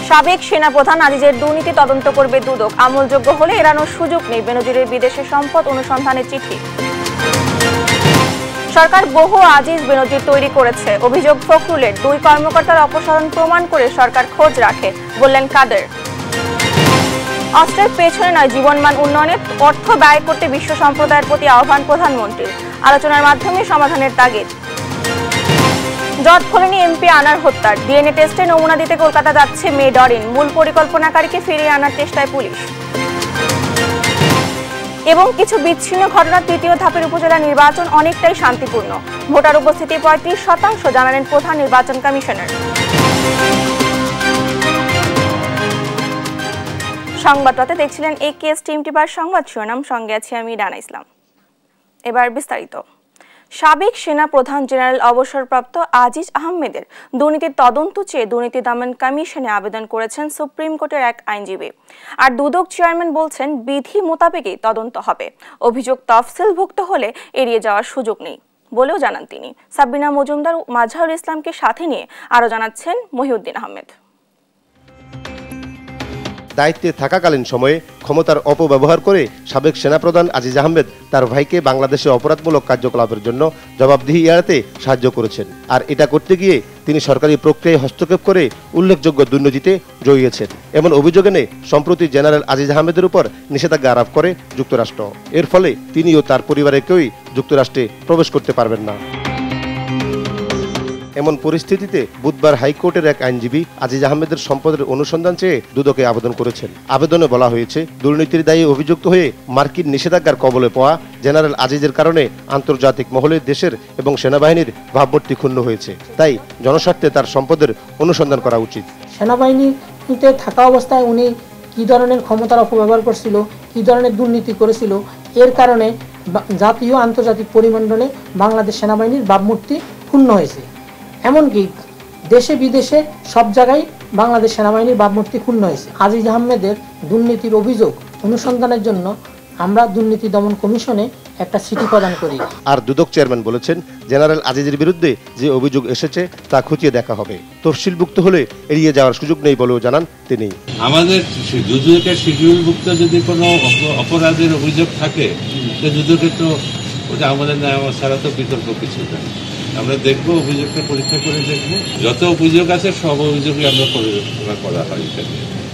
সাবেক সেনাপ্রধান আজিজের দুর্নীতি তদন্ত করবে দুদক, আমলযোগ্য হলে এড়ানোর সুযোগ নেই। বেনজিরের বিদেশে সম্পদ অনুসন্ধানের চিঠি। সরকার বহু আজিজ বেনজির তৈরি করেছে, অভিযোগ ফখরুলের। 2 কর্মকর্তার অপসারণ প্রমাণ করে সরকার খোঁজ রাখে, বললেন কাদের। অস্ত্রের পেছনে নয়, জীবনমান উন্নয়নে অর্থ ব্যয় করতে বিশ্ব সম্প্রদায়ের প্রতি আহ্বান প্রধানমন্ত্রীর। আলোচনার মাধ্যমে সমাধানের তাগিদ। জট খোলেনি এমপি আনার হত্যার, ডিএনএ টেস্টে নমুনা দিতে কলকাতা যাচ্ছে মেয়ে ডরিন। মূল পরিকল্পনাকারীকে ফিরিয়ে আনার চেষ্টায় পুলিশ। এবং কিছু বিচ্ছিন্ন ঘটনার 3য় ধাপের উপজেলা নির্বাচন অনেকটাই শান্তিপূর্ণ। ভোটার উপস্থিতি 35%, জানালেন প্রধান নির্বাচন কমিশনার। সংবাদপত্রে দেখছিলেন একেএস টিম টিপার সংবাদ শিরোনাম, সঙ্গে আছি আমি রানা ইসলাম। এবার বিস্তারিত। সাবেক সেনা প্রধান জেনারেল অবসরপ্রাপ্ত আজিজ আহমেদের দুর্নীতির তদন্ত চেয়ে দুর্নীতি দমন কমিশনে আবেদন করেছেন সুপ্রিম কোর্টের এক আইনজীবী। আর দুদক চেয়ারম্যান বলছেন বিধি মোতাবেকই তদন্ত হবে, অভিযোগ তফসিলভুক্ত হলে এড়িয়ে যাওয়ার সুযোগ নেই বলেও জানান তিনি। সাবিনা মজুমদার মাজহারুল ইসলামকে সাথে নিয়ে আরও জানাচ্ছেন মহিউদ্দিন আহমেদ। দায়িত্বে থাকাকালীন সময়ে ক্ষমতার অপব্যবহার করে সাবেক সেনাপ্রধান আজিজ আহমেদ তার ভাইকে বাংলাদেশে অপরাধমূলক কার্যকলাপের জন্য জবাবদিহি এড়াতে সাহায্য করেছেন। আর এটা করতে গিয়ে তিনি সরকারি প্রক্রিয়ায় হস্তক্ষেপ করে উল্লেখযোগ্য দুর্নীতিতে জড়িয়েছেন এমন অভিযোগ এনে সম্প্রতি জেনারেল আজিজ আহমেদের উপর নিষেধাজ্ঞা আরোপ করে যুক্তরাষ্ট্র। এর ফলে তিনি ও তার পরিবারের কেউই যুক্তরাষ্ট্রে প্রবেশ করতে পারবেন না। এমন পরিস্থিতিতে বুধবার হাইকোর্টের এক আইনজীবী আজিজ আহমেদের সম্পদের অনুসন্ধান চেয়ে দুদকে আবেদন করেছেন। আবেদনে বলা হয়েছে, দুর্নীতির দায়ে অভিযুক্ত হয়ে মার্কিন নিষেধাজ্ঞার কবলে পড়া জেনারেল আজিজের কারণে আন্তর্জাতিক মহলে দেশের এবং সেনাবাহিনীর ভাবমূর্তি ক্ষুণ্ণ হয়েছে। তাই জনস্বার্থে তার সম্পদের অনুসন্ধান করা উচিত। সেনাবাহিনীতে থাকা অবস্থায় উনি কি ধরনের ক্ষমতার অপব্যবহার করছিল, কি ধরনের দুর্নীতি করেছিল, এর কারণে জাতীয় আন্তর্জাতিক পরিমণ্ডলে বাংলাদেশ সেনাবাহিনীর ভাবমূর্তি ক্ষুণ্ণ হয়েছে। এমনকি দেশে বিদেশে সব জায়গায় বাংলাদেশ সেনাবাহিনীর ভাবমূর্তি ক্ষুণ্ণ হয়েছে। আজিজ আহমেদের দুর্নীতির অভিযোগ অনুসন্ধানের জন্য আমরা দুর্নীতি দমন কমিশনে একটা চিঠি প্রদান করি। আর দুদক চেয়ারম্যান বলেছেন, জেনারেল আজিজের বিরুদ্ধে যে অভিযোগ এসেছে তা খতিয়ে দেখা হবে, তফসিলভুক্ত হলে এড়িয়ে যাওয়ার সুযোগ নেই বলেও জানান তিনি। আমাদের দুদকের শিডিউলভুক্ত যদি কোনো অপরাধের অভিযোগ থাকে, দুদকে তো ওটা আমাদের নেওয়া ছাড়া তো বিকল্প কিছু নেই। আমরা দেখবো, অভিযোগটা পরীক্ষা করে দেখবো, যত অভিযোগ আছে সব অভিযোগই আমরা পরিচালনা করা হয়,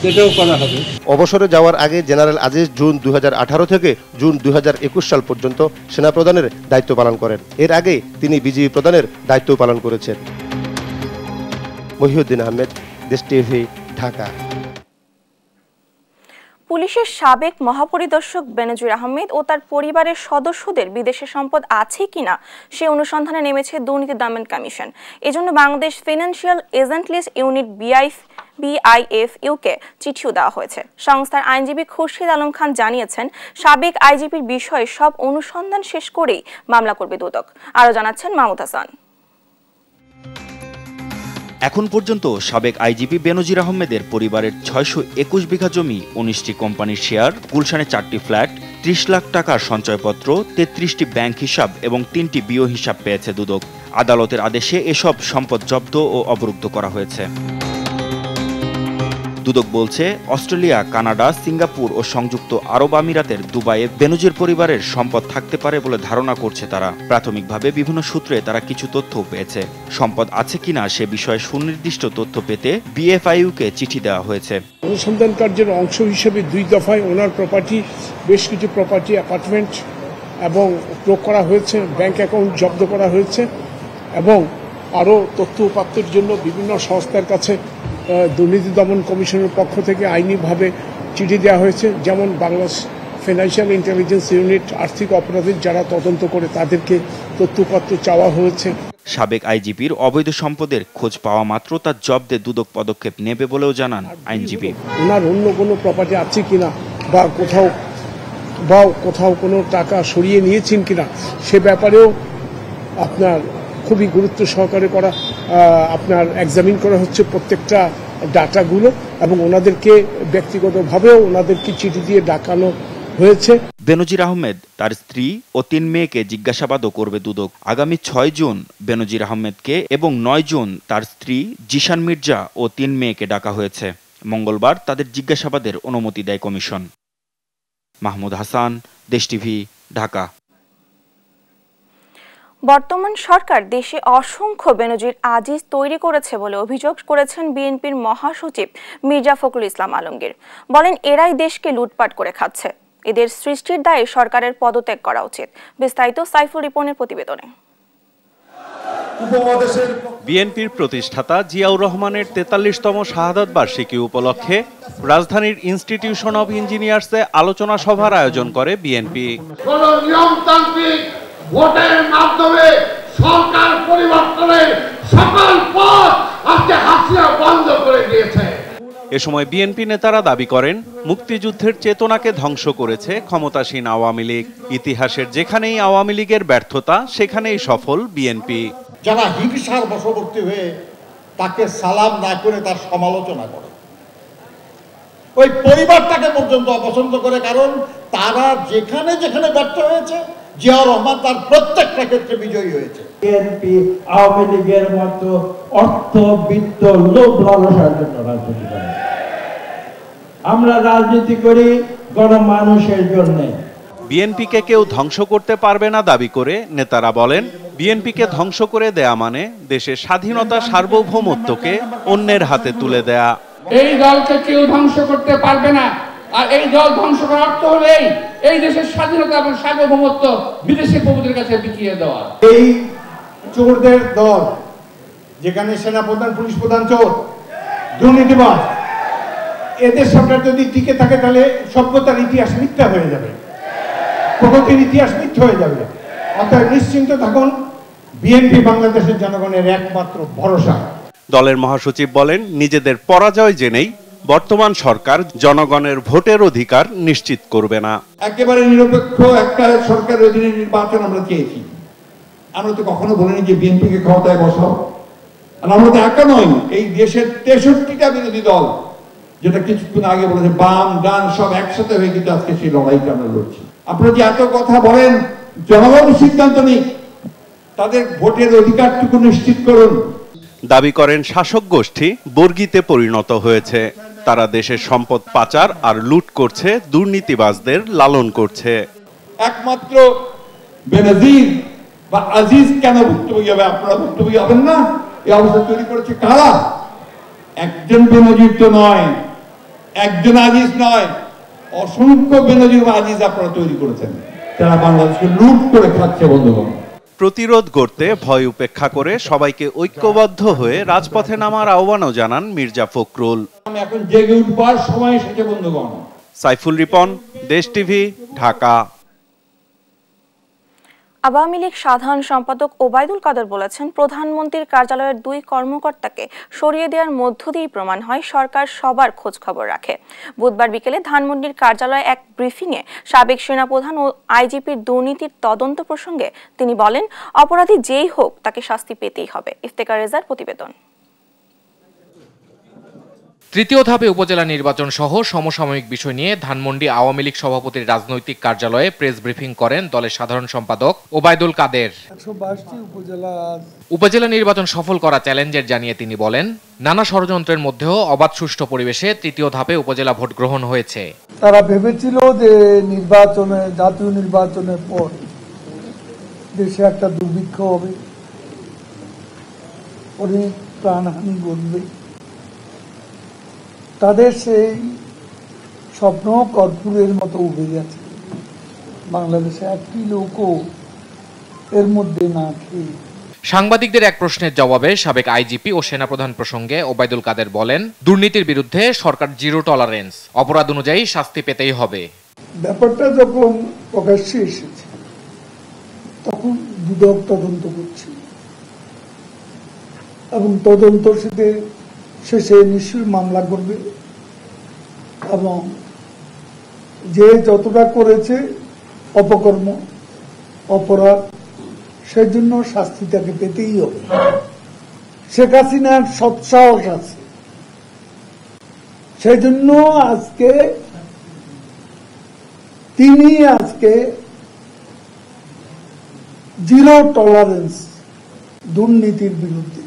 সেটাও করা হবে। অবসরে যাওয়ার আগে জেনারেল আজিজ জুন 2018 থেকে জুন 2021 সাল পর্যন্ত সেনাপ্রধানের দায়িত্ব পালন করেন। এর আগে তিনি বিজিবি প্রধানের দায়িত্ব পালন করেছেন। মহিউদ্দিন আহমেদ, দেশ টিভি, ঢাকা। পুলিশের সাবেক মহাপরিদর্শক বেনজির আহমেদ ও তার পরিবারের সদস্যদের বিদেশে সম্পদ আছে কিনা সে অনুসন্ধানে নেমেছে দুর্নীতি দমন কমিশন। এজন্য Bangladesh financial intelligence unit BIFU-কে চিঠিও দেওয়া হয়েছে। সংস্থার আইনজীবী খুরশিদ আলম খান জানিয়েছেন, সাবেক আইজিপির বিষয়ে সব অনুসন্ধান শেষ করেই মামলা করবে দুদক। আরও জানাচ্ছেন মাহমুদ হাসান। এখন পর্যন্ত সাবেক আইজিপি বেনজির আহমেদের পরিবারের 621 বিঘা জমি, 19টি কোম্পানির শেয়ার, গুলশানে 4টি ফ্ল্যাট, 30 লাখ টাকার সঞ্চয়পত্র, 33টি ব্যাংক হিসাব এবং 3টি বিও হিসাব পেয়েছে দুদক। আদালতের আদেশে এসব সম্পদ জব্দ ও অবরুদ্ধ করা হয়েছে। দুদক বলছে, অস্ট্রেলিয়া, কানাডা, সিঙ্গাপুর ও সংযুক্ত আরব আমিরাতের দুবাইয়ে বেনজির পরিবারের সম্পদ থাকতে পারে বলে ধারণা করছে তারা। প্রাথমিকভাবে বিভিন্ন সূত্রে তারা কিছু তথ্য পেয়েছে। সম্পদ আছে কিনা সে বিষয়ে সুনির্দিষ্ট তথ্য পেতে BFIU-কে চিঠি দেওয়া হয়েছে। অনুসন্ধান কার্যের অংশ হিসেবে 2 দফায় ওনার প্রপার্টি, বেশ কিছু প্রপার্টি, অ্যাপার্টমেন্ট এবং ক্রয় করা হয়েছে, ব্যাংক অ্যাকাউন্ট জব্দ করা হয়েছে এবং আরও তথ্য উপাত্তের জন্য বিভিন্ন সংস্থার কাছে দুর্নীতি দমন কমিশনের পক্ষ থেকে আইনিভাবে চিঠি দেওয়া হয়েছে। যেমন বাংলাদেশ ফিনান্সিয়াল ইন্টেলিজেন্স ইউনিট, আর্থিক অপরাধের যারা তদন্ত করে তাদেরকে তথ্যপত্র চাওয়া হয়েছে। সাবেক আইজিপির অবৈধ সম্পদের খোঁজ পাওয়া মাত্র তার জব্দে দুদক পদক্ষেপ নেবে বলেও জানান আইনজীবী। ওনার অন্য কোনো প্রপার্টি আছে কিনা বা কোথাও কোনো টাকা সরিয়ে নিয়েছেন কিনা সে ব্যাপারেও আপনার খুবই গুরুত্ব সহকারে আপনার এক্সামিন করা হচ্ছে প্রত্যেকটা ডাটাগুলো এবং ওনাদেরকে ব্যক্তিগতভাবেও ওনাদেরকে চিঠি দিয়ে ডাকানো হয়েছে। বেনজির আহমেদ, তার স্ত্রী ও 3 মেয়েকে জিজ্ঞাসাবাদও করবে দুদক। আগামী 6 জুন বেনজির আহমেদকে এবং 9 জুন তার স্ত্রী জিশান মির্জা ও 3 মেয়েকে ডাকা হয়েছে। মঙ্গলবার তাদের জিজ্ঞাসাবাদের অনুমতি দেয় কমিশন। মাহমুদ হাসান, দেশ টিভি, ঢাকা। বর্তমান সরকার দেশে অসংখ্য বেনজির আজিজ তৈরি করেছে বলে অভিযোগ করেছেন বিএনপির মহাসচিব মির্জা ফখরুল ইসলাম আলমগীর। বলেন, এরাই দেশকে লুটপাট করে খাচ্ছে। এদের সৃষ্টির দায়ে সরকারের পদত্যাগ করা উচিত। বিস্তারিত সাইফুল রিপনের প্রতিবেদনে। বিএনপির প্রতিষ্ঠাতা জিয়াউর রহমানের ৪৩তম শাহাদাত বার্ষিকী উপলক্ষে রাজধানীর ইনস্টিটিউশন অব ইঞ্জিনিয়ার্সে আলোচনা সভার আয়োজন করে বিএনপি। নিয়মতান্ত্রিক ভোটের মাধ্যমে সরকার পরিবর্তনের সকল পথ আজকে হাসিনা বন্ধ করে দিয়েছে। এ সময় বিএনপি নেতারা দাবি করেন, মুক্তিযুদ্ধের চেতনাকে ধ্বংস করেছে ক্ষমতাসীন আওয়ামী লীগ। ইতিহাসের যেখানেই আওয়ামী লীগের ব্যর্থতা, সেখানেই সফল বিএনপি। যারা হিংসার বশবর্তী হয়ে তাকে সালাম না করে তার সমালোচনা করে, ওই পরিবারটাকে পর্যন্ত অপছন্দ করে, কারণ তারা যেখানে যেখানে ব্যর্থ হয়েছে জিয়াউর রহমান তার প্রত্যেকটা ক্ষেত্রে বিজয়ী হয়েছে। বিএনপি আওয়ামী লীগের মতো অর্থ বিত্ত লোভ লালসার জন্য রাজনীতি করে। আমরা রাজনীতি করি গণমানুষের জন্য। বিএনপিকে কেউ ধ্বংস করতে পারবে না দাবি করে নেতারা বলেন, বিএনপিকে ধ্বংস করে দেয়া মানে দেশের স্বাধীনতা সার্বভৌমত্বকে অন্যের হাতে তুলে দেয়া। এই দলকে কেউ ধ্বংস করতে পারবে না। আর এই দল ধ্বংস করার অর্থ হলো এই দেশের স্বাধীনতা এবং সার্বভৌমত্ব বিদেশি প্রভুদের কাছে বিকিয়ে দেওয়া। এই চোরদের দল, যেখানে সেনাপ্রধান, পুলিশ প্রধান চোর, দুর্নীতিবাজ, এদের সরকার যদি টিকে থাকে তাহলে সভ্যতার ইতিহাস মিথ্যা হয়ে যাবে, প্রগতির ইতিহাস মিথ্যা হয়ে যাবে। অতএব নিশ্চিন্ত থাকুন, বিএনপি বাংলাদেশের জনগণের একমাত্র ভরসা। দলের মহাসচিব বলেন, নিজেদের পরাজয় জেনেই বর্তমান সরকার জনগণের ভোটের অধিকার নিশ্চিত করবে না। একেবারে নিরপেক্ষ একটা সরকারের অধীনে নির্বাচন আমরা চেয়েছি। আমরা তো কখনো বলিনি যে বিএনপিকে ক্ষমতায় বসাও। আর আমরা তো একা নই, এই দেশের ৬৩টা বিরোধী দল, যেটা কিছুক্ষণ আগে বলেছে বাম ডান সব একসাথে হয়ে কিন্তু আজকে সেই লড়াইটা আমরা লড়ছি। আপনারা যে এত কথা বলেন, জনগণ সিদ্ধান্ত নিক, তাদের ভোটের অধিকারটুকু নিশ্চিত করুন। দাবি করেন, শাসক গোষ্ঠী বর্গিতে পরিণত হয়েছে। তারা দেশের সম্পদ পাচার আর লুট করছে, দুর্নীতিবাজদের লালন করছে। একমাত্র বেনজির বা আজিজ কেন ভুক্তভোগী হবে? আপনারা ভুক্তভোগী হবেন না? এই অবস্থা তৈরি করেছে কারা? একজন বেনজির তো নয়, একজন আজিজ নয়, অসংখ্য বেনজির বা আজিজ আপনারা তৈরি করেছেন, তারা বাংলাদেশকে লুট করে খাচ্ছে। বন্ধুগণ, প্রতিরোধ করতে ভয় উপেক্ষা করে সবাইকে ঐক্যবদ্ধ হয়ে রাজপথে নামার আহ্বানও জানান মির্জা ফখরুল। এখন জেগে উঠবার সময় এসেছে বন্ধুগণ। সাইফুল রিপন, দেশ টিভি, ঢাকা। আওয়ামী লীগ সাধারণ সম্পাদক ওবায়দুল কাদের বলেছেন, প্রধানমন্ত্রীর কার্যালয়ের 2 কর্মকর্তাকে সরিয়ে দেওয়ার মধ্য দিয়েই প্রমাণ হয় সরকার সবার খোঁজ খবর রাখে। বুধবার বিকেলে ধানমন্ডির কার্যালয়ে এক ব্রিফিংয়ে সাবেক সেনাপ্রধান ও আইজিপির দুর্নীতির তদন্ত প্রসঙ্গে তিনি বলেন, অপরাধী যেই হোক তাকে শাস্তি পেতেই হবে। ইফতেখার রেজার প্রতিবেদন। তৃতীয় ধাপে উপজেলা নির্বাচন সহ সমসাময়িক বিষয় নিয়ে ধানমন্ডি আওয়ামী লীগ সভাপতির রাজনৈতিক কার্যালয়ে প্রেস ব্রিফিং করেন দলের সাধারণ সম্পাদক ওবায়দুল কাদের। উপজেলা নির্বাচন সফল করা চ্যালেঞ্জের জানিয়ে তিনি বলেন, নানা ষড়যন্ত্রের মধ্যেও অবাধ সুষ্ঠু পরিবেশে তৃতীয় ধাপে উপজেলা ভোট গ্রহণ হয়েছে। তারা ভেবেছিল যে জাতীয় নির্বাচনের পর দেশে একটা দুর্ভিক্ষ হবে, অনেক প্রাণহানি ঘটবে। তাদের সেই স্বপ্ন কর্পূরের মতো উঠে গেছে। বাংলাদেশে একটি লোকও এর মধ্যে না খেয়ে। সাংবাদিকদের এক প্রশ্নের জবাবে সাবেক আইজিপি ও সেনাপ্রধান প্রসঙ্গে ওবায়দুল কাদের বলেন, দুর্নীতির বিরুদ্ধে সরকার জিরো টলারেন্স, অপরাধ অনুযায়ী শাস্তি পেতেই হবে। ব্যাপারটা যখন প্রকাশ্যে এসেছে তখন দুদক তদন্ত করছে এবং তদন্ত শেষে নিশ্চয়ই মামলা করবে এবং যে যতটা করেছে অপকর্ম, অপরাধ, সেজন্য শাস্তি তাকে পেতেই হবে। শেখ হাসিনার সৎসাহস আছে, সেজন্য তিনি আজকে জিরো টলারেন্স দুর্নীতির বিরুদ্ধে।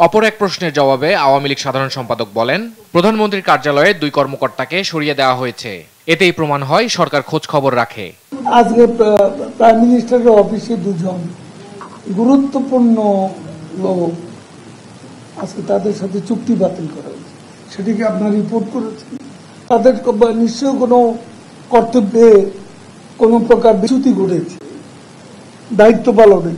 অপর এক প্রশ্নের জবাবে আওয়ামী লীগ সাধারণ সম্পাদক বলেন, প্রধানমন্ত্রীর কার্যালয়ে 2 কর্মকর্তাকে সরিয়ে দেওয়া হয়েছে। এতেই প্রমাণ হয় সরকার খোঁজ খবর রাখে। আজকে প্রাইম মিনিস্টারের অফিসে 2 জন গুরুত্বপূর্ণ লোক, আজকে তাদের সাথে চুক্তি বাতিল করা হয়েছে, সেটিকে আপনার রিপোর্ট করেছেন। তাদের নিশ্চয় কোনো কর্তব্যে কোনো প্রকার বিচ্যুতি ঘটেছে দায়িত্ব পালনে,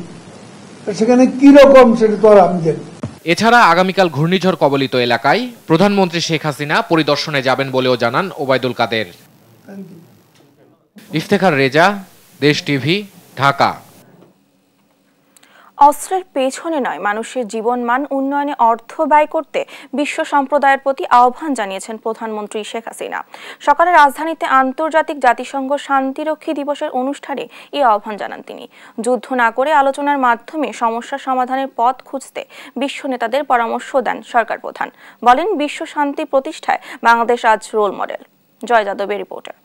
সেখানে কি রকম সেটা তো আর আমি জানি। এছাড়া আগামীকাল ঘূর্ণিঝড় কবলিত এলাকায় প্রধানমন্ত্রী শেখ হাসিনা পরিদর্শনে যাবেন বলেও জানান ওবায়দুল কাদের। ইফতেখার রেজা, দেশ টিভি, ঢাকা। অস্ত্রের পেছনে নয়, মানুষের জীবনমান উন্নয়নে অর্থ ব্যয় করতে বিশ্ব সম্প্রদায়ের প্রতি আহ্বান জানিয়েছেন প্রধানমন্ত্রী শেখ হাসিনা। সকালে রাজধানীতে আন্তর্জাতিক জাতিসংঘ শান্তিরক্ষী দিবসের অনুষ্ঠানে এই আহ্বান জানান তিনি। যুদ্ধ না করে আলোচনার মাধ্যমে সমস্যা সমাধানের পথ খুঁজতে বিশ্ব নেতাদের পরামর্শ দেন সরকার প্রধান। বলেন, বিশ্ব শান্তি প্রতিষ্ঠায় বাংলাদেশ আজ রোল মডেল। জয় যাদবের রিপোর্টার।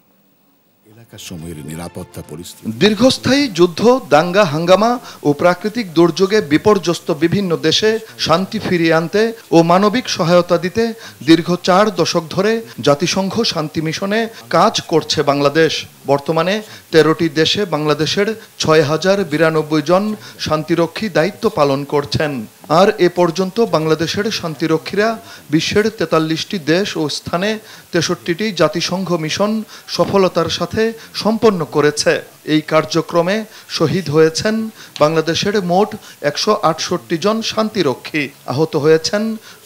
দীর্ঘস্থায়ী যুদ্ধ, দাঙ্গা হাঙ্গামা ও প্রাকৃতিক দুর্যোগে বিপর্যস্ত বিভিন্ন দেশে শান্তি ফিরিয়ে আনতে ও মানবিক সহায়তা দিতে দীর্ঘ 4 দশক ধরে জাতিসংঘ শান্তি মিশনে কাজ করছে বাংলাদেশ। বর্তমানে 13টি দেশে বাংলাদেশের 6092 জন শান্তিরক্ষী দায়িত্ব পালন করছেন। আর এ পর্যন্ত বাংলাদেশের শান্তিরক্ষীরা বিশ্বের 43টি দেশ ও স্থানে 63টি জাতিসংঘ মিশন সফলতার সাথে সম্পন্ন করেছে। এই কার্যক্রমে শহীদ হয়েছেন বাংলাদেশের মোট 168 জন শান্তিরক্ষী, আহত হয়েছেন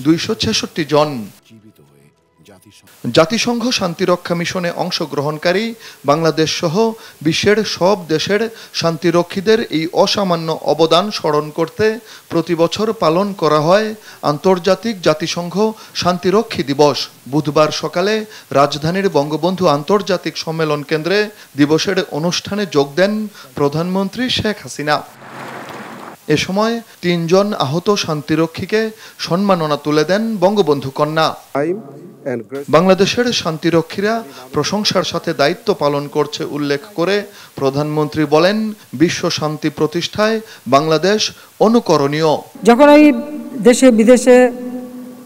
266 জন। জাতিসংঘ শান্তিরক্ষা মিশনে অংশগ্রহণকারী বাংলাদেশ সহ বিশ্বের সব দেশের শান্তিরক্ষীদের এই অসামান্য অবদান স্মরণ করতে প্রতি বছর পালন করা হয় আন্তর্জাতিক জাতিসংঘ শান্তিরক্ষী দিবস। বুধবার সকালে রাজধানীর বঙ্গবন্ধু আন্তর্জাতিক সম্মেলন কেন্দ্রে দিবসের অনুষ্ঠানে যোগ দেন প্রধানমন্ত্রী শেখ হাসিনা। এ সময় 3 জন আহত শান্তিরক্ষীকে সম্মাননা তুলে দেন বঙ্গবন্ধু কন্যা। বাংলাদেশের শান্তিরক্ষীরা প্রশংসার সাথে দায়িত্ব পালন করছে উল্লেখ করে প্রধানমন্ত্রী বলেন, বিশ্ব শান্তি প্রতিষ্ঠায় বাংলাদেশ অনুকরণীয়। যখন এই দেশে বিদেশে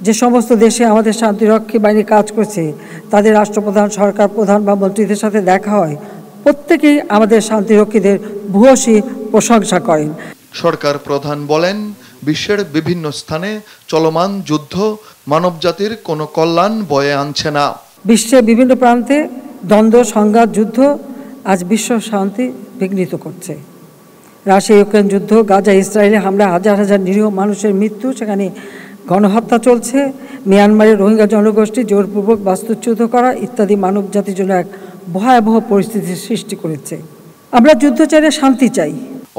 যে সমস্ত দেশে আমাদের শান্তিরক্ষী বাহিনী কাজ করছে, তাদের রাষ্ট্রপ্রধান, সরকার প্রধান বা মন্ত্রীদের সাথে দেখা হয়, প্রত্যেকেই আমাদের শান্তিরক্ষীদের ভূয়সী প্রশংসা করেন। সরকার প্রধান বলেন, বিশ্বের বিভিন্ন স্থানে চলমান যুদ্ধ মানবজাতির কোনো কল্যাণ বয়ে আনছে না। বিশ্বের বিভিন্ন প্রান্তে দ্বন্দ্ব, সংঘাত, যুদ্ধ আজ বিশ্ব শান্তি বিঘ্নিত করছে। রাশিয়া ইউক্রেন যুদ্ধ, গাজা ইসরায়েলে হামলা, হাজার হাজার নিরীহ মানুষের মৃত্যু, সেখানে গণহত্যা চলছে, মিয়ানমারের রোহিঙ্গা জনগোষ্ঠী জোরপূর্বক বাস্তুচ্যুত করা ইত্যাদি মানবজাতির জন্য এক ভয়াবহ পরিস্থিতির সৃষ্টি করেছে। আমরা যুদ্ধ চাই না, শান্তি চাই।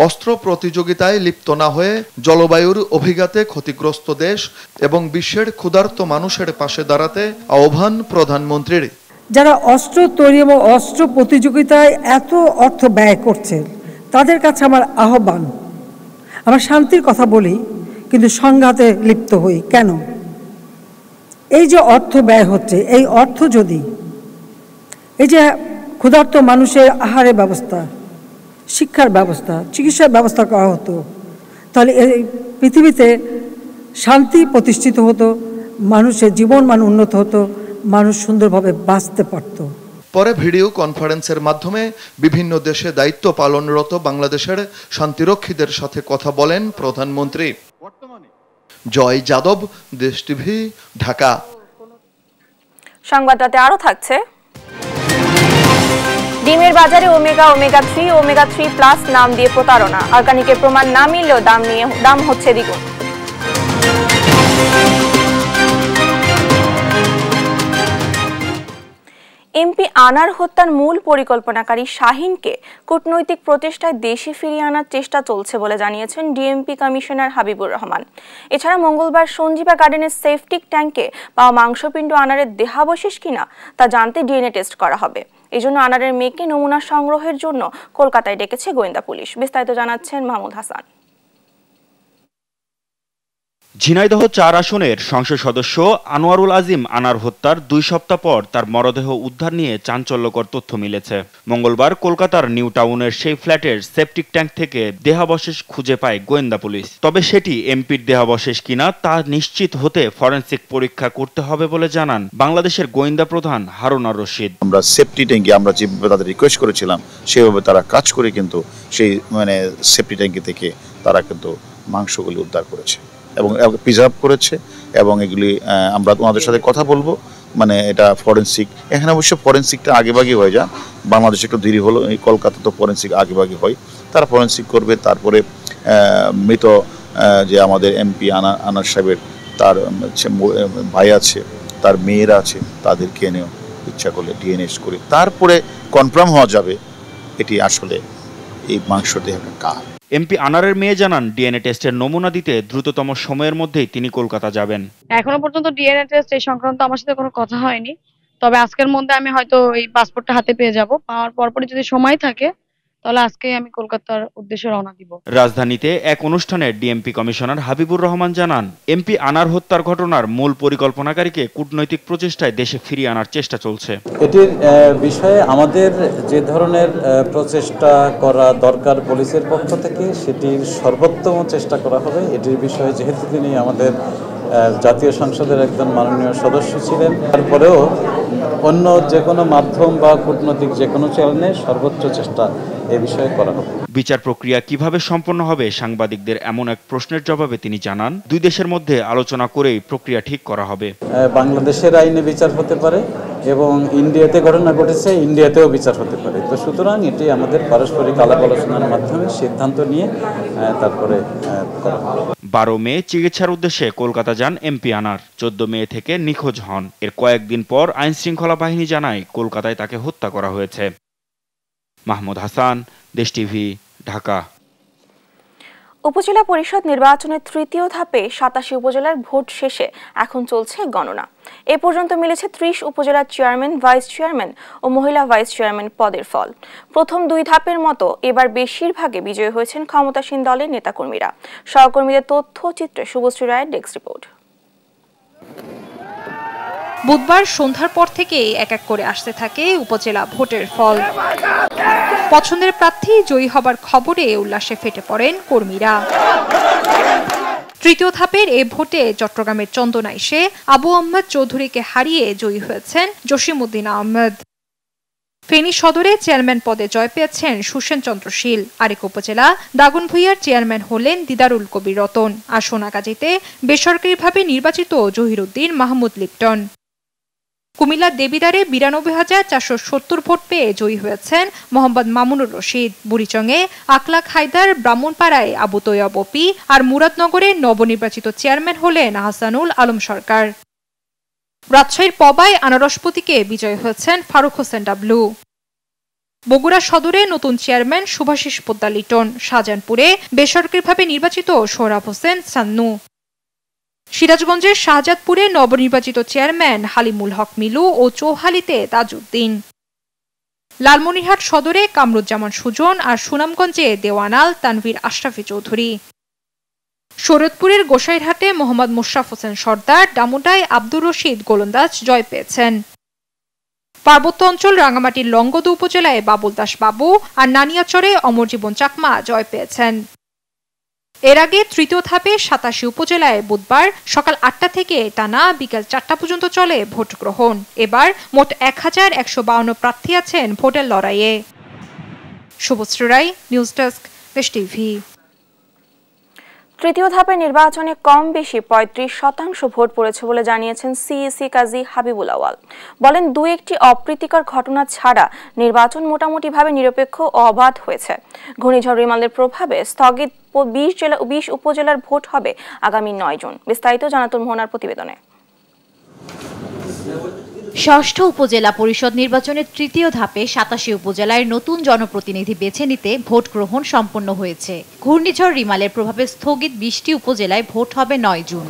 অস্ত্র প্রতিযোগিতায় লিপ্ত না হয়ে জলবায়ুর অভিঘাতে ক্ষতিগ্রস্ত দেশ এবং বিশ্বের ক্ষুধার্ত মানুষের পাশে দাঁড়াতে আহ্বান প্রধানমন্ত্রীর। যারা অস্ত্র তৈরি এবং অস্ত্র প্রতিযোগিতায় এত অর্থ ব্যয় করছে, তাদের কাছে আমার আহ্বান, আমরা শান্তির কথা বলি কিন্তু সংঘাতে লিপ্ত হই কেন? এই যে অর্থ ব্যয় হচ্ছে, এই অর্থ যদি এই যে ক্ষুধার্ত মানুষের আহারের ব্যবস্থা, শিক্ষার ব্যবস্থা, চিকিৎসার ব্যবস্থা করা হতো, তাহলে এই পৃথিবীতে শান্তি প্রতিষ্ঠিত হতো, মানুষের জীবনমান উন্নত হতো, মানুষ সুন্দরভাবে বাঁচতে পারত। পরে ভিডিও কনফারেন্সের মাধ্যমে বিভিন্ন দেশে দায়িত্ব পালনরত বাংলাদেশের শান্তিরক্ষীদের সাথে কথা বলেন প্রধানমন্ত্রী। জয় যাদব, দেশ টিভি, ঢাকা। সংবাদটাতে আরো থাকছে, ডিমের বাজারে ওমেগা 3 নাম দিয়ে প্রতারণা, অর্গানিকের প্রমাণ না মিললেও দাম হচ্ছে দ্বিগুণ। এমপি আনার হত্যার মূল পরিকল্পনাকারী শাহীনকে কূটনৈতিক প্রচেষ্টায় দেশে ফিরিয়ে আনার চেষ্টা চলছে বলে জানিয়েছেন ডিএমপি কমিশনার হাবিবুর রহমান। এছাড়া মঙ্গলবার সঞ্জীবা গার্ডেনের সেফটিক ট্যাঙ্কে পাওয়া মাংসপিণ্ড আনারের দেহাবশেষ কিনা তা জানতে ডিএনএ টেস্ট করা হবে। এজন্য আনারের মেয়েকে নমুনা সংগ্রহের জন্য কলকাতায় ডেকেছে গোয়েন্দা পুলিশ। বিস্তারিত জানাচ্ছেন মাহমুদ হাসান। ঝিনাইদহ 4 আসনের সংসদ সদস্য আনোয়ারুল আজিম আনার হত্যার 2 সপ্তাহ পর তার মরদেহ উদ্ধার নিয়ে চাঞ্চল্যকর তথ্য মিলেছে। মঙ্গলবার কলকাতার নিউ টাউনের সেই ফ্ল্যাটের সেপটিক ট্যাঙ্ক থেকে দেহাবশেষ খুঁজে পায় গোয়েন্দা পুলিশ। তবে সেটি এমপির দেহাবশেষ কিনা তা নিশ্চিত হতে ফরেনসিক পরীক্ষা করতে হবে বলে জানান বাংলাদেশের গোয়েন্দা প্রধান হারুন আর রশিদ। আমরা সেফটি ট্যাঙ্কি আমরা যেভাবে তাদের রিকোয়েস্ট করেছিলাম সেভাবে তারা কাজ করে কিন্তু সেই সেফটি ট্যাঙ্কি থেকে তারা কিন্তু মাংসগুলি উদ্ধার করেছে এবং প্রিজার্ভ করেছে এবং এগুলি আমরা তোমাদের সাথে কথা বলবো। এটা ফরেনসিক, এখানে অবশ্য ফরেনসিকটা আগেভাগে হয়ে যায়, বাংলাদেশে একটু দেরি হলো, এই কলকাতা তো ফরেনসিক আগেভাগে হয়। তারা ফরেনসিক করবে, তারপরে মৃত যে আমাদের এমপি আনার সাহেবের তার ভাই আছে, তার মেয়েরা আছে, তাদেরকে এনেও ইচ্ছা করলে ডিএনএ করে তারপরে কনফার্ম হওয়া যাবে এটি আসলে এই মাংস দেহটা কার। এমপি আনারের মেয়ে জানান ডিএনএ টেস্টের নমুনা দিতে দ্রুততম সময়ের মধ্যেই তিনি কলকাতা যাবেন। এখনো পর্যন্ত ডিএনএ টেস্ট এই সংক্রান্ত আমার সাথে কোনো কথা হয়নি, তবে আজকের মধ্যে আমি হয়তো এই পাসপোর্টটা হাতে পেয়ে যাব। পাওয়ার পরপরই যদি সময় থাকে তাহলে আজকে আমি কলকাতার উদ্দেশ্যে রওনা দিব। রাজধানীতে এক অনুষ্ঠানে ডিএমপি কমিশনার হাবিবুর রহমান জানান এমপি আনার হত্যার ঘটনার মূল পরিকল্পনাকারীকে কূটনৈতিক প্রচেষ্টায় দেশে ফিরিয়ে আনার চেষ্টা চলছে। এটির বিষয়ে আমাদের যে ধরনের প্রচেষ্টা করা দরকার পুলিশের পক্ষ থেকে সেটির সর্বোত্তম চেষ্টা করা হবে। এটির বিষয়ে যেহেতু তিনি আমাদের জাতীয় সংসদের একজন মাননীয় সদস্য ছিলেন, তারপরেও অন্য যে কোনো মাধ্যম বা কূটনৈতিক যে কোনো চ্যানেলে সর্বোচ্চ চেষ্টা এ বিষয়ে করা হবে। বিচার প্রক্রিয়া কিভাবে সম্পন্ন হবে সাংবাদিকদের এমন এক প্রশ্নের জবাবে তিনি জানান দুই দেশের মধ্যে আলোচনা করেই প্রক্রিয়া ঠিক করা হবে। বাংলাদেশের আইনে বিচার হতে পারে এবং ইন্ডিয়াতে ঘটনা ঘটেছে ইন্ডিয়াতেও বিচার হতে পারে। তো সুতরাং এটি আমাদের পারস্পরিক আলাপ আলোচনার মাধ্যমে সিদ্ধান্ত নিয়ে তারপরে করা হবে। 12 মে চিকিৎসার উদ্দেশ্যে কলকাতা যান এমপি আনার। 14 মে থেকে নিখোঁজ হন। এর কয়েকদিন পর আইন শৃঙ্খলা বাহিনী জানায় কলকাতায় তাকে হত্যা করা হয়েছে। মাহমুদ হাসান, দেশ টিভি, ঢাকা। উপজেলা পরিষদ নির্বাচনের তৃতীয় ধাপে 87 উপজেলার ভোট শেষে এখন চলছে গণনা। এ পর্যন্ত মিলেছে 30 উপজেলার চেয়ারম্যান, ভাইস চেয়ারম্যান ও মহিলা ভাইস চেয়ারম্যান পদের ফল। প্রথম 2 ধাপের মতো এবার বেশিরভাগে বিজয়ী হয়েছেন ক্ষমতাসীন দলের নেতাকর্মীরা। সহকর্মীদের তথ্যচিত্রে শুভশ্রী রায়ের ডেস্ক রিপোর্ট। বুধবার সন্ধ্যার পর থেকেই এক এক করে আসতে থাকে উপজেলা ভোটের ফল। পছন্দের প্রার্থী জয়ী হবার খবরে উল্লাসে ফেটে পড়েন কর্মীরা। তৃতীয় ধাপের এ ভোটে চট্টগ্রামের চন্দনা এসে আবু আহমেদ চৌধুরীকে হারিয়ে জয়ী হয়েছেন জসিমউদ্দিন আহমেদ। ফেনী সদরে চেয়ারম্যান পদে জয় পেয়েছেন সুসেন চন্দ্র শীল। আরেক উপজেলা দাগনভূঞার চেয়ারম্যান হলেন দিদারুল কবির রতন। আর সোনাগাজীতে বেসরকারিভাবে নির্বাচিত জহিরুদ্দিন মাহমুদ লিপটন। কুমিল্লার দেবিদারে 92,470 ভোট পেয়ে জয়ী হয়েছেন মোহাম্মদ মামুনুর রশিদ। বুড়িচংয়ে আকলাক হায়দার, ব্রাহ্মণপাড়ায় আবু তৈয়ব অপি আর মুরাদনগরে নবনির্বাচিত চেয়ারম্যান হলেন হাসানুল আলম সরকার। রাজশাহীর পবায় আনারসপতিকে বিজয়ী হয়েছেন ফারুক হোসেন ডাবলু। বগুড়া সদরে নতুন চেয়ারম্যান শুভাশিস পোদ্দার লিটন। শাহজাহানপুরে বেসরকারিভাবে নির্বাচিত সোহরাব হোসেন সান্নু। সিরাজগঞ্জের শাহজাদপুরে নবনির্বাচিত চেয়ারম্যান হালিমুল হক মিলু ও চৌহালিতে তাজউদ্দিন। লালমনিরহাট সদরে কামরুজ্জামান সুজন আর সুনামগঞ্জে দেওয়ানাল তানভীর আশরাফি চৌধুরী। শরীয়তপুরের গোসাইরহাটে মোহাম্মদ মোশাররফ হোসেন সর্দার, ডামুডায় আব্দুর রশিদ গোলন্দাজ জয় পেয়েছেন। পার্বত্য অঞ্চল রাঙামাটির লংগদু উপজেলায় বাবুল দাস বাবু আর নানিয়াচরে অমরজীবন চাকমা জয় পেয়েছেন। এর আগে তৃতীয় ধাপে 87 উপজেলায় বুধবার সকাল 8টা থেকে টানা বিকাল 4টা পর্যন্ত চলে ভোট গ্রহণ। এবার মোট 1152 প্রার্থী আছেন ভোটের লড়াইয়ে। শুভশ্রী রায়, নিউজ ডেস্ক, দেশ টিভি। তৃতীয় ধাপের নির্বাচনে কম বেশি 35% ভোট পড়েছে বলে জানিয়েছেন সিইসি কাজী হাবিবুল আওয়াল। বলেন 2-1টি অপ্রীতিকর ঘটনা ছাড়া নির্বাচন মোটামুটিভাবে নিরপেক্ষ ও অবাধ হয়েছে। ঘূর্ণিঝড় রিমালের প্রভাবে স্থগিত 20 উপজেলার ভোট হবে আগামী 9 জুন। বিস্তারিত জানাতুল মোহনার প্রতিবেদনে। ষষ্ঠ উপজেলা পরিষদ নির্বাচনের তৃতীয় ধাপে 87 উপজেলায় নতুন জনপ্রতিনিধি বেছে নিতে ভোট গ্রহণ সম্পন্ন হয়েছে। ঘূর্ণিঝড় রিমালের প্রভাবে স্থগিত 20টি উপজেলায় ভোট হবে 9 জুন।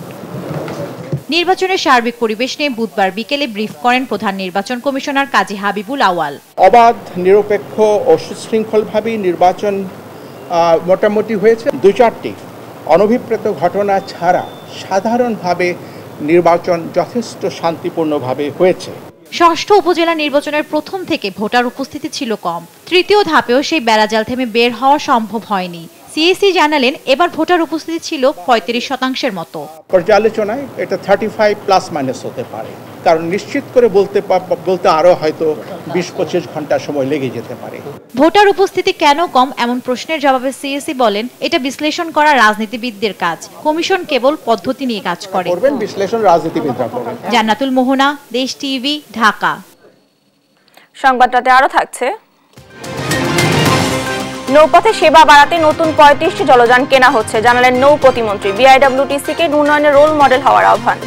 নির্বাচনের সার্বিক পরিবেশ নিয়ে বুধবার বিকেলে ব্রিফ করেন প্রধান নির্বাচন কমিশনার কাজী হাবিবুল আওয়াল। অবাধ, নিরপেক্ষ ও সুশৃঙ্খলভাবে নির্বাচন মোটামুটি হয়েছে। 2-4টি অনভিপ্রেত ঘটনা ছাড়া সাধারণভাবে নির্বাচন যথেষ্ট শান্তিপূর্ণভাবে হয়েছে। ষষ্ঠ উপজেলা নির্বাচনের প্রথম থেকে ভোটার উপস্থিতি ছিল কম। তৃতীয় ধাপেও সেই বেড়াজাল থেমে বের হওয়া সম্ভব হয়নি। সিএসি জানালেন এবার ভোটার উপস্থিতি ছিল 35% মতো। পর্যালোচনায় এটা 35± হতে পারে, কারণ নিশ্চিত করে বলতে আরো হয়তো 20-25 ঘন্টা সময় লেগে যেতে পারে। ভোটার উপস্থিতি কেন কম এমন প্রশ্নের জবাবে সিএসি বলেন এটা বিশ্লেষণ করা রাজনীতিবিদদের কাজ, কমিশন কেবল পদ্ধতি নিয়ে কাজ করে। বিশ্লেষণ রাজনীতিবিদরা করবেন। জান্নাতুল মোহনা, দেশ টিভি, ঢাকা। সংবাদটাতে আরো থাকছে, নৌপথে সেবা বাড়াতে নতুন 35টি জলযান কেনা হচ্ছে, জানালেন নৌ প্রতিমন্ত্রী। বিআইডব্লিউটিসিকে উন্নয়নের রোল মডেল হওয়ার আহ্বান।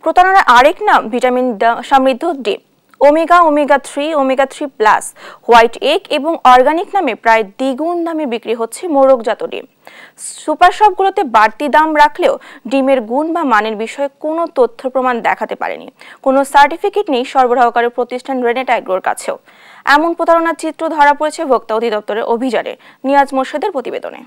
প্রতারণার আরেক নাম ভিটামিন সমৃদ্ধ ডিম। ওমেগা-3, হোয়াইট এগ এবং অর্গানিক নামে প্রায় দ্বিগুণ দামে বিক্রি হচ্ছে মোরগজাত ডিম। সুপার শপগুলোতে বাড়তি দাম রাখলেও ডিমের গুণ বা মানের বিষয়ে কোনো তথ্য প্রমাণ দেখাতে পারেনি, কোনো সার্টিফিকেট নেই সরবরাহকারী প্রতিষ্ঠান রেনেটা এগ্রোর কাছেও। এমন প্রতারণার চিত্র ধরা পড়েছে ভোক্তা অধিদপ্তরের অভিযানে। নিয়াজ মোর্শেদের প্রতিবেদনে।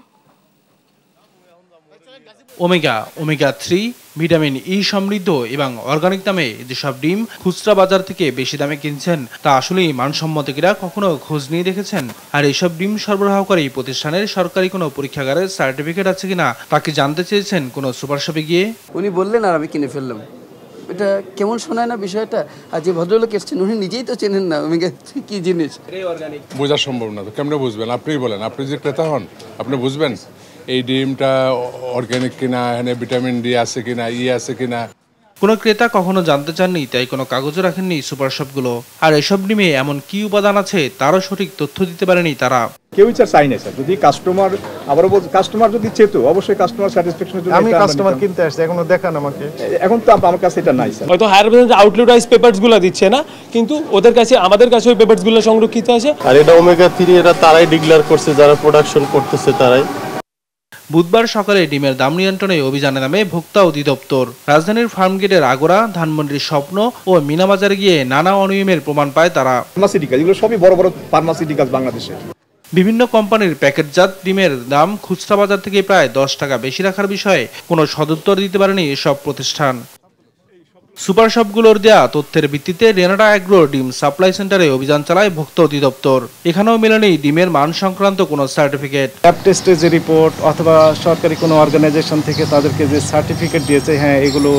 ওমেগা-3, ভিটামিন ই সমৃদ্ধ এবং অর্গানিক নামে যেসব ডিম খুচরা বাজার থেকে বেশি দামে কিনছেন তা আসলেই মানসম্মত কিনা কখনো খোঁজ নিয়ে দেখেছেন? আর এইসব ডিম সরবরাহকারী প্রতিষ্ঠানের সরকারি কোনো পরীক্ষাগারের সার্টিফিকেট আছে কিনা তাকে জানতে চেয়েছেন কোনো সুপার শপে গিয়ে। উনি বললেন আর আমি কিনে ফেললাম। এটা কেমন শোনায় না বিষয়টা? আর যে ভদ্রলোক এসছেন উনি নিজেই তো চেনেন না ওমেগা কি জিনিস। বোঝা সম্ভব না তো, কেমনে বুঝবেন? আপনিই বলেন, আপনি যে ক্রেতা হন আপনি বুঝবেন এই ডিমটা অর্গানিক কিনা, এখানে ভিটামিন ডি আছে কিনা, ই আছে কিনা। কোনো ক্রেতা কখনো জানতে চাননি, তাই কোনো কাগজও রাখেননি সুপার শপগুলো। আর এসব ডিমে এমন কি উপাদান আছে তারও সঠিক তথ্য দিতে পারেনি তারা। কেউই চাই না স্যার, যদি কাস্টমার আবারও বলছে কাস্টমার যদি চেতো অবশ্যই কাস্টমার স্যাটিসফ্যাকশনের জন্য। আমি কাস্টমার কিনতে আসছি, এখনো দেখান আমাকে। এখন তো আমার কাছে এটা নাই স্যার। হয়তো হায়ার ব্র্যান্ড আউটলেট ওয়াইজ পেপারসগুলো দিচ্ছে না, কিন্তু ওদের কাছে আমাদের কাছে ওই পেপারসগুলো সংরক্ষিত আছে। আর এটা ওমেগা-3 এটা তারাই ডিক্লেয়ার করছে, যারা প্রোডাকশন করতেছে তারাই। বুধবার সকালে ডিমের দাম নিয়ন্ত্রণে অভিযানে নামে ভোক্তা অধিদপ্তর। রাজধানীর ফার্মগেটের আগোড়া, ধানমন্ডির স্বপ্ন ও মিনাবাজারে গিয়ে নানা অনিয়মের প্রমাণ পায় তারা। ফার্মাসিউটিক্যাল, এগুলো সবই বড় বড় ফার্মাসিউটিক্যাল বাংলাদেশে। বিভিন্ন কোম্পানির প্যাকেটজাত ডিমের দাম খুচরা বাজার থেকে প্রায় 10 টাকা বেশি রাখার বিষয়ে কোনো সদুত্তর দিতে পারেনি এসব প্রতিষ্ঠান। সুপার শপগুলোর দেয়া তথ্যের ভিত্তিতে রেনেটা এগ্রো ডিম সাপ্লাই সেন্টারে অভিযান চালায় ভোক্তা অধিদপ্তর। এখানেও মেলেনি ডিমের মান সংক্রান্ত কোনো সার্টিফিকেট। ল্যাব টেস্টের যে রিপোর্ট অথবা সরকারি কোনো অর্গানাইজেশন থেকে তাদেরকে যে সার্টিফিকেট দিয়েছে, হ্যাঁ এগুলো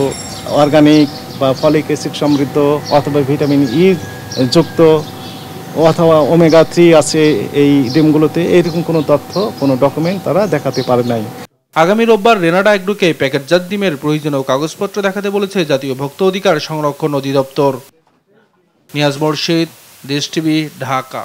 অর্গানিক বা ফলিক অ্যাসিড সমৃদ্ধ অথবা ভিটামিন ই যুক্ত অথবা ওমেগা-3 আছে এই ডিমগুলোতে, এইরকম কোনো তথ্য, কোনো ডকুমেন্ট তারা দেখাতে পারে নাই। আগামী রোববার রেনেটা এগ্রোকে প্যাকেটজাত ডিমের প্রয়োজনীয় কাগজপত্র দেখাতে বলেছে জাতীয় ভোক্তা অধিকার সংরক্ষণ অধিদপ্তর। নিয়াজ মোর্শেদ, দেশ টিভি, ঢাকা।